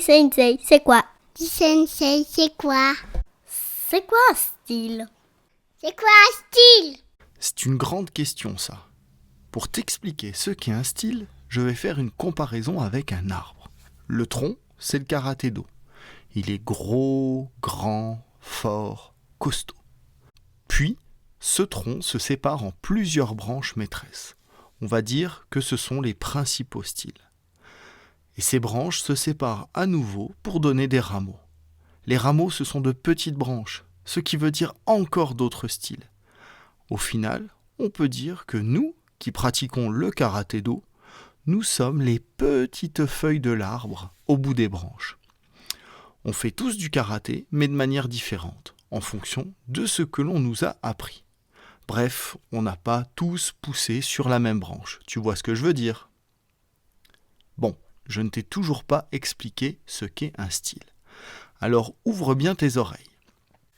Sensei, c'est quoi? Sensei, c'est quoi? C'est quoi un style? C'est quoi un style? C'est une grande question, ça. Pour t'expliquer ce qu'est un style, je vais faire une comparaison avec un arbre. Le tronc, c'est le karaté-do. Il est gros, grand, fort, costaud. Puis, ce tronc se sépare en plusieurs branches maîtresses. On va dire que ce sont les principaux styles. Et ces branches se séparent à nouveau pour donner des rameaux. Les rameaux, ce sont de petites branches, ce qui veut dire encore d'autres styles. Au final, on peut dire que nous, qui pratiquons le karaté-do, nous sommes les petites feuilles de l'arbre au bout des branches. On fait tous du karaté, mais de manière différente, en fonction de ce que l'on nous a appris. Bref, on n'a pas tous poussé sur la même branche. Tu vois ce que je veux dire? Bon, je ne t'ai toujours pas expliqué ce qu'est un style. Alors ouvre bien tes oreilles.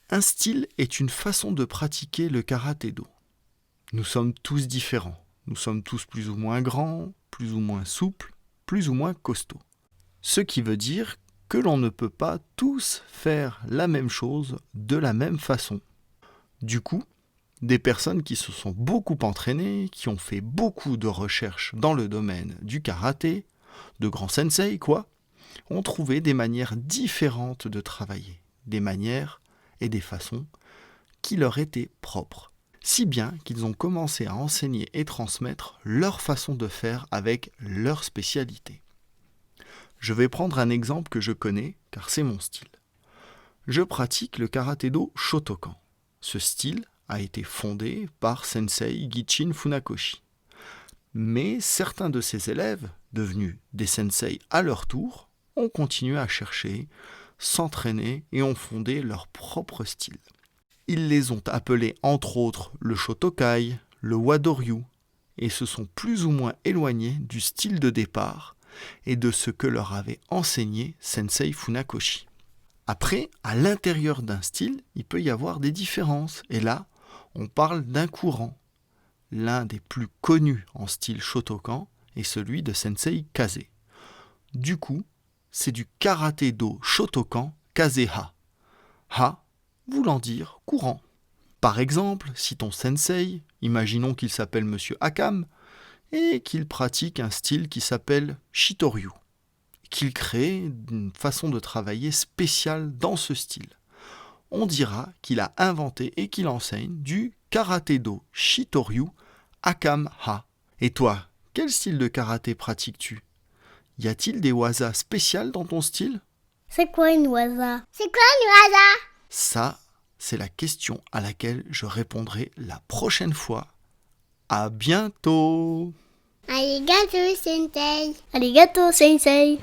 Un style est une façon de pratiquer le karaté-do. Nous sommes tous différents. Nous sommes tous plus ou moins grands, plus ou moins souples, plus ou moins costauds. Ce qui veut dire que l'on ne peut pas tous faire la même chose de la même façon. Du coup, des personnes qui se sont beaucoup entraînées, qui ont fait beaucoup de recherches dans le domaine du karaté, de grands sensei ont trouvé des manières différentes de travailler, des manières et des façons qui leur étaient propres, si bien qu'ils ont commencé à enseigner et transmettre leur façon de faire avec leur spécialité. Je vais prendre un exemple que je connais, car c'est mon style. Je pratique le karaté-do Shotokan. Ce style a été fondé par Sensei Gichin Funakoshi. Mais certains de ses élèves, devenus des sensei à leur tour, ont continué à chercher, s'entraîner et ont fondé leur propre style. Ils les ont appelés entre autres le Shotokai, le Wadoryu, et se sont plus ou moins éloignés du style de départ et de ce que leur avait enseigné Sensei Funakoshi. Après, à l'intérieur d'un style, il peut y avoir des différences, et là, on parle d'un courant. L'un des plus connus en style Shotokan est celui de Sensei Kaze. Du coup, c'est du karaté-do Shotokan Kaze-ha. Ha voulant dire courant. Par exemple, si ton sensei, imaginons qu'il s'appelle Monsieur Akam, et qu'il pratique un style qui s'appelle Shitoryu, qu'il crée une façon de travailler spéciale dans ce style. On dira qu'il a inventé et qu'il enseigne du karaté-do Shitoryu Akam-ha. Et toi, quel style de karaté pratiques-tu? Y a-t-il des waza spéciales dans ton style? C'est quoi une waza? C'est quoi une waza? Ça, c'est la question à laquelle je répondrai la prochaine fois. À bientôt! Arigato, Sensei. Arigato, Sensei.